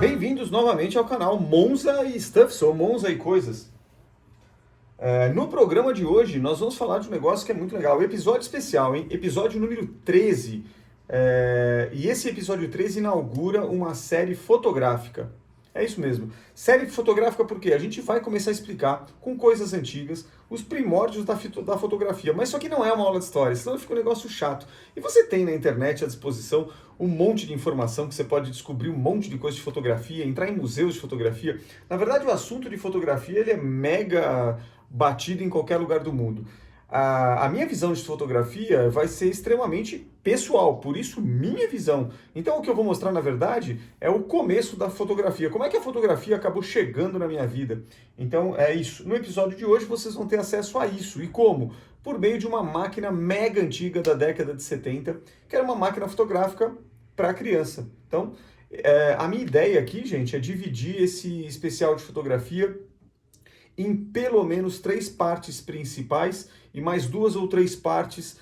bem-vindos novamente ao canal Monza e Stuff, ou Monza e Coisas. No programa de hoje, nós vamos falar de um negócio que é muito legal, episódio especial, hein? Episódio número 13. E esse episódio 13 inaugura uma série fotográfica. É isso mesmo. Série fotográfica porque a gente vai começar a explicar, com coisas antigas, os primórdios da fotografia. Mas isso aqui não é uma aula de história, senão fica um negócio chato. E você tem na internet à disposição um monte de informação que você pode descobrir um monte de coisa de fotografia, entrar em museus de fotografia. Na verdade, o assunto de fotografia ele é mega batido em qualquer lugar do mundo. A minha visão de fotografia vai ser extremamente pessoal, por isso minha visão. Então o que eu vou mostrar na verdade é o começo da fotografia, como é que a fotografia acabou chegando na minha vida. Então é isso. No episódio de hoje vocês vão ter acesso a isso. E como? Por meio de uma máquina mega antiga da década de 70, que era uma máquina fotográfica para criança. Então a minha ideia aqui, gente, é dividir esse especial de fotografia em pelo menos 3 partes principais e mais 2 ou 3 partes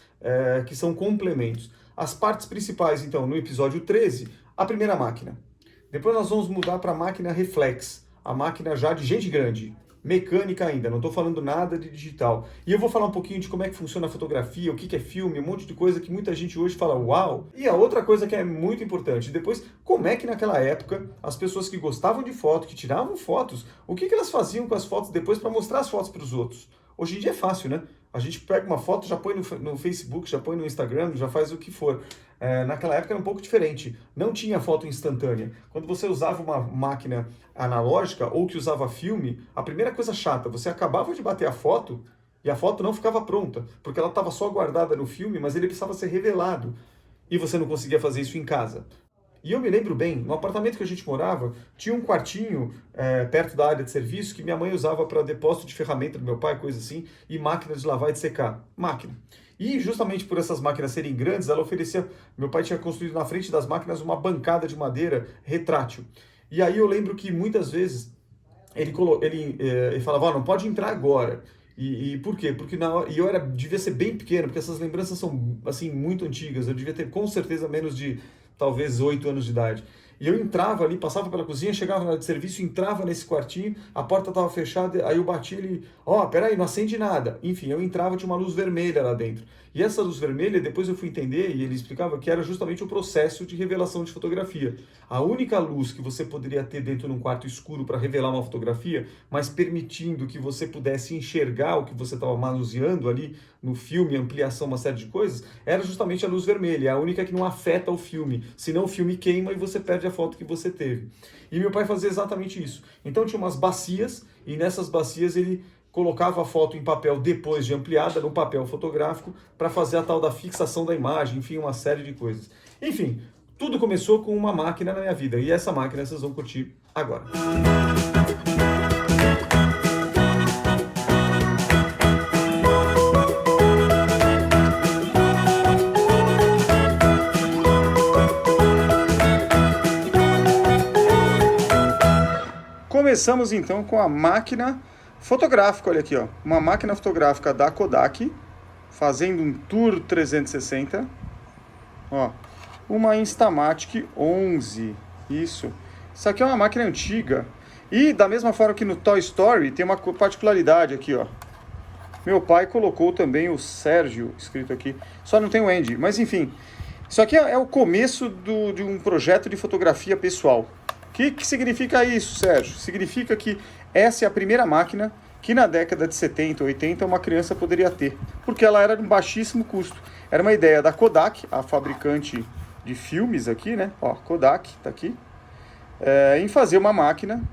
que são complementos. As partes principais, então, no episódio 13, a primeira máquina. Depois nós vamos mudar para a máquina reflex, a máquina já de gente grande, mecânica ainda, não estou falando nada de digital. E eu vou falar um pouquinho de como é que funciona a fotografia, o que é filme, um monte de coisa que muita gente hoje fala, uau! E a outra coisa que é muito importante, depois, como é que naquela época as pessoas que gostavam de foto, que tiravam fotos, o que elas faziam com as fotos depois para mostrar as fotos para os outros? Hoje em dia é fácil, né? A gente pega uma foto, já põe no Facebook, já põe no Instagram, já faz o que for. Naquela época era um pouco diferente. Não tinha foto instantânea. Quando você usava uma máquina analógica ou que usava filme, a primeira coisa chata, você acabava de bater a foto e a foto não ficava pronta, porque ela estava só guardada no filme, mas ele precisava ser revelado. E você não conseguia fazer isso em casa. E eu me lembro bem, no apartamento que a gente morava, tinha um quartinho perto da área de serviço que minha mãe usava para depósito de ferramenta do meu pai, coisa assim, e máquina de lavar e de secar. Máquina. E justamente por essas máquinas serem grandes, ela oferecia... Meu pai tinha construído na frente das máquinas uma bancada de madeira retrátil. E aí eu lembro que muitas vezes ele falava, não pode entrar agora. E por quê? Porque devia ser bem pequeno, porque essas lembranças são assim muito antigas. Eu devia ter com certeza menos de talvez 8 anos de idade. E eu entrava ali, passava pela cozinha, chegava na área de serviço, entrava nesse quartinho, a porta estava fechada, aí eu bati ele, peraí, não acende nada. Enfim, eu entrava, tinha uma luz vermelha lá dentro. E essa luz vermelha, depois eu fui entender, e ele explicava que era justamente o processo de revelação de fotografia. A única luz que você poderia ter dentro de um quarto escuro para revelar uma fotografia, mas permitindo que você pudesse enxergar o que você estava manuseando ali no filme, ampliação, uma série de coisas, era justamente a luz vermelha. É a única que não afeta o filme, senão o filme queima e você perde a foto que você teve. E meu pai fazia exatamente isso. Então tinha umas bacias, e nessas bacias ele colocava a foto em papel depois de ampliada, no papel fotográfico, para fazer a tal da fixação da imagem, enfim, uma série de coisas. Enfim, tudo começou com uma máquina na minha vida, e essa máquina vocês vão curtir agora. Começamos então com a máquina fotográfica, olha aqui, uma máquina fotográfica da Kodak, fazendo um Tour 360, uma Instamatic 11, isso aqui é uma máquina antiga, e da mesma forma que no Toy Story, tem uma particularidade aqui, meu pai colocou também o Sérgio, escrito aqui, só não tem o Andy, mas enfim, isso aqui é o começo de um projeto de fotografia pessoal. O que significa isso, Sérgio? Significa que essa é a primeira máquina que na década de 70, 80 uma criança poderia ter, porque ela era de um baixíssimo custo. Era uma ideia da Kodak, a fabricante de filmes aqui, né? Kodak, tá aqui, em fazer uma máquina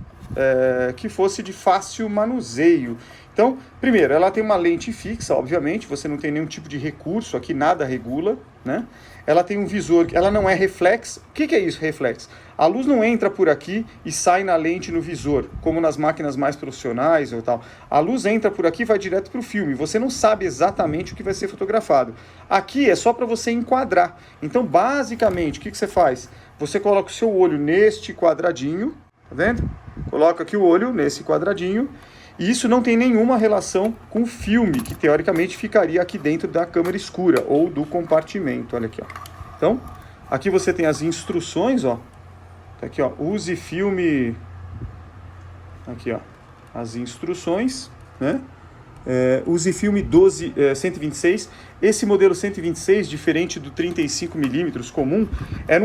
que fosse de fácil manuseio. Então, primeiro, ela tem uma lente fixa, obviamente, você não tem nenhum tipo de recurso, aqui nada regula, né? Ela tem um visor, ela não é reflex. O que é isso, reflex? A luz não entra por aqui e sai na lente no visor, como nas máquinas mais profissionais ou tal. A luz entra por aqui e vai direto para o filme. Você não sabe exatamente o que vai ser fotografado. Aqui é só para você enquadrar. Então, basicamente, o que você faz? Você coloca o seu olho neste quadradinho, tá vendo? Coloca aqui o olho nesse quadradinho. E isso não tem nenhuma relação com o filme, que teoricamente ficaria aqui dentro da câmera escura ou do compartimento. Olha aqui, Então, aqui você tem as instruções, Tá aqui, ó, use filme, aqui, ó, as instruções, né? Use filme 126. Esse modelo 126, diferente do 35mm comum,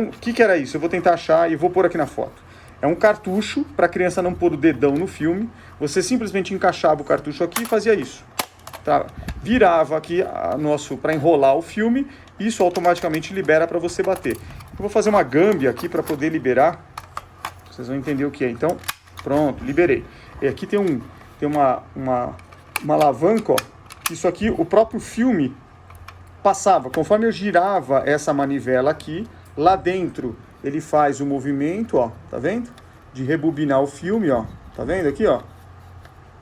o que era isso? Eu vou tentar achar e vou pôr aqui na foto. É um cartucho, para a criança não pôr o dedão no filme. Você simplesmente encaixava o cartucho aqui e fazia isso. Tá? Virava aqui para enrolar o filme, isso automaticamente libera para você bater. Eu vou fazer uma gâmbia aqui para poder liberar. Vocês vão entender o que é. Então, pronto, liberei. E aqui tem uma alavanca, ó. Isso aqui, o próprio filme passava. Conforme eu girava essa manivela aqui, lá dentro ele faz o movimento, ó, tá vendo? De rebobinar o filme, ó. Tá vendo aqui, ó?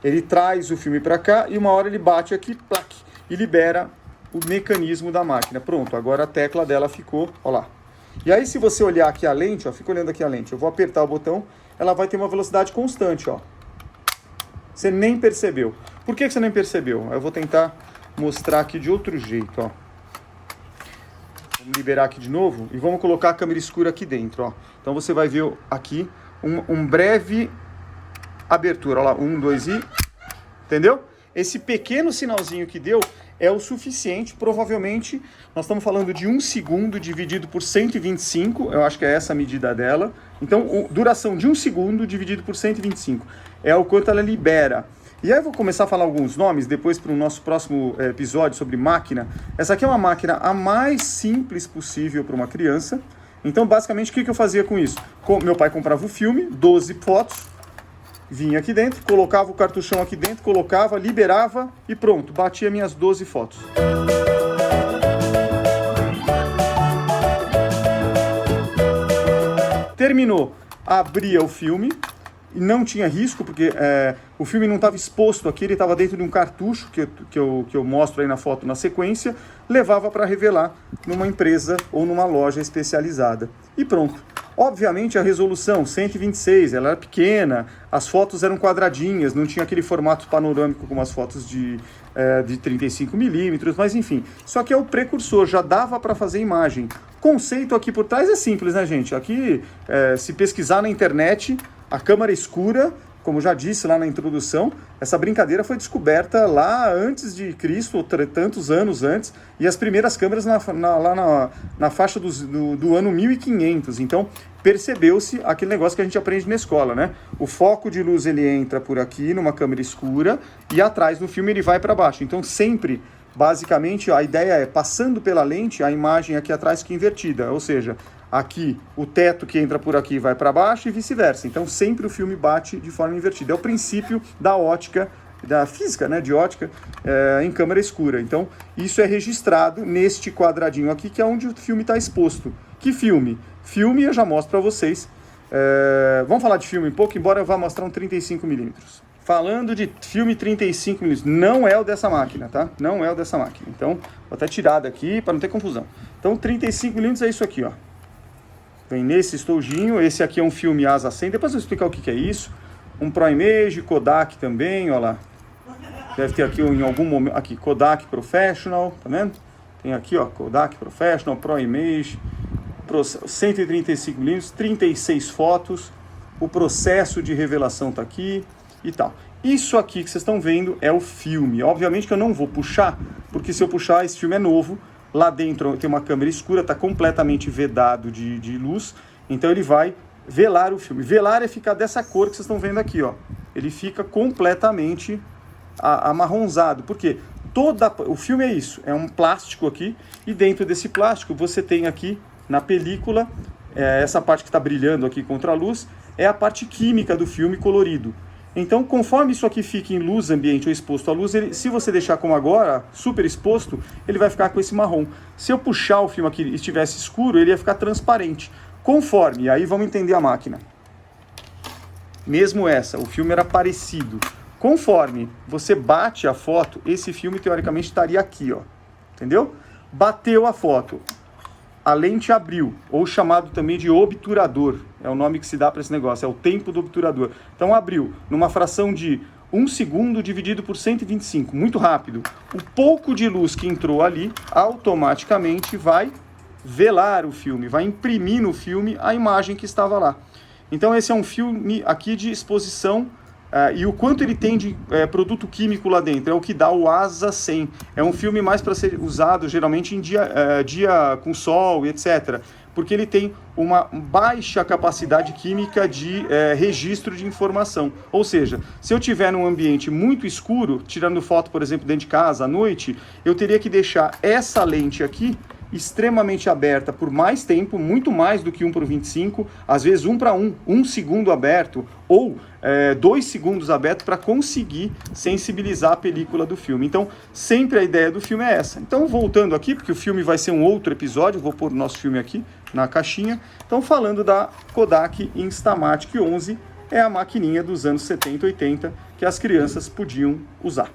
Ele traz o filme para cá e uma hora ele bate aqui, plac, e libera o mecanismo da máquina. Pronto, agora a tecla dela ficou, ó lá. E aí se você olhar aqui a lente, ó, fica olhando aqui a lente, eu vou apertar o botão, ela vai ter uma velocidade constante, ó. Você nem percebeu. Por que você nem percebeu? Eu vou tentar mostrar aqui de outro jeito, ó. Vamos liberar aqui de novo e vamos colocar a câmera escura aqui dentro, ó. Então você vai ver aqui um breve abertura, ó lá, 1, 2 e... Entendeu? Esse pequeno sinalzinho que deu é o suficiente, provavelmente, nós estamos falando de 1 segundo dividido por 125, eu acho que é essa a medida dela. Então, duração de 1 segundo dividido por 125 é o quanto ela libera. E aí eu vou começar a falar alguns nomes, depois para o nosso próximo episódio sobre máquina. Essa aqui é uma máquina a mais simples possível para uma criança. Então, basicamente, o que eu fazia com isso? Meu pai comprava o filme, 12 fotos, vinha aqui dentro, colocava o cartuchão aqui dentro, colocava, liberava e pronto, batia minhas 12 fotos. Terminou, abria o filme e não tinha risco, porque o filme não estava exposto aqui, ele estava dentro de um cartucho que eu mostro aí na foto na sequência, levava para revelar numa empresa ou numa loja especializada. E pronto. Obviamente a resolução 126, ela era pequena, as fotos eram quadradinhas, não tinha aquele formato panorâmico como as fotos de 35mm, mas enfim. Só que é o precursor, já dava para fazer imagem. Conceito aqui por trás é simples, né, gente? Aqui, se pesquisar na internet, a câmera escura, como já disse lá na introdução, essa brincadeira foi descoberta lá antes de Cristo, ou tantos anos antes, e as primeiras câmeras lá na faixa do ano 1500. Então, percebeu-se aquele negócio que a gente aprende na escola, né? O foco de luz ele entra por aqui, numa câmera escura, e atrás no filme ele vai para baixo. Então, sempre, basicamente, a ideia é, passando pela lente, a imagem aqui atrás fica invertida, ou seja, aqui, o teto que entra por aqui vai para baixo e vice-versa. Então, sempre o filme bate de forma invertida. É o princípio da ótica, da física, né, de ótica, em câmera escura. Então, isso é registrado neste quadradinho aqui, que é onde o filme está exposto. Que filme? Filme eu já mostro para vocês. Vamos falar de filme um pouco, embora eu vá mostrar um 35mm. Falando de filme 35mm, não é o dessa máquina, tá? Não é o dessa máquina. Então, vou até tirar daqui para não ter confusão. Então, 35mm é isso aqui, ó. Vem nesse estojinho, esse aqui é um filme ASA 100, depois eu vou explicar o que é isso. Um Pro Image, Kodak também, ó lá. Deve ter aqui em algum momento, aqui, Kodak Professional, tá vendo? Tem aqui, ó, Kodak Professional, Pro Image, 135mm, 36 fotos, o processo de revelação tá aqui e tal. Isso aqui que vocês estão vendo é o filme. Obviamente que eu não vou puxar, porque se eu puxar, esse filme é novo. Lá dentro tem uma câmera escura, está completamente vedado de luz, então ele vai velar o filme. Velar é ficar dessa cor que vocês estão vendo aqui, ó. Ele fica completamente amarronzado. Por quê? O filme é isso, é um plástico aqui, e dentro desse plástico você tem aqui na película, essa parte que está brilhando aqui contra a luz, é a parte química do filme colorido. Então, conforme isso aqui fica em luz ambiente ou exposto à luz, se você deixar como agora, super exposto, ele vai ficar com esse marrom. Se eu puxar o filme aqui e estivesse escuro, ele ia ficar transparente. Conforme, aí vamos entender a máquina. Mesmo o filme era parecido. Conforme você bate a foto, esse filme teoricamente estaria aqui, ó. Entendeu? Bateu a foto. A lente abriu, ou chamado também de obturador, é o nome que se dá para esse negócio, é o tempo do obturador. Então abriu, numa fração de 1 segundo dividido por 125, muito rápido. O pouco de luz que entrou ali, automaticamente vai velar o filme, vai imprimir no filme a imagem que estava lá. Então esse é um filme aqui de exposição, e o quanto ele tem de produto químico lá dentro, é o que dá o ASA 100. É um filme mais para ser usado geralmente em dia com sol, etc., porque ele tem uma baixa capacidade química de registro de informação. Ou seja, se eu tiver num ambiente muito escuro, tirando foto, por exemplo, dentro de casa, à noite, eu teria que deixar essa lente aqui extremamente aberta por mais tempo, muito mais do que 1:25, às vezes 1:1, 1 segundo aberto, ou 2 segundos aberto, para conseguir sensibilizar a película do filme. Então, sempre a ideia do filme é essa. Então, voltando aqui, porque o filme vai ser um outro episódio, vou pôr o nosso filme aqui na caixinha. Então, falando da Kodak Instamatic 11, é a maquininha dos anos 70 e 80 que as crianças podiam usar.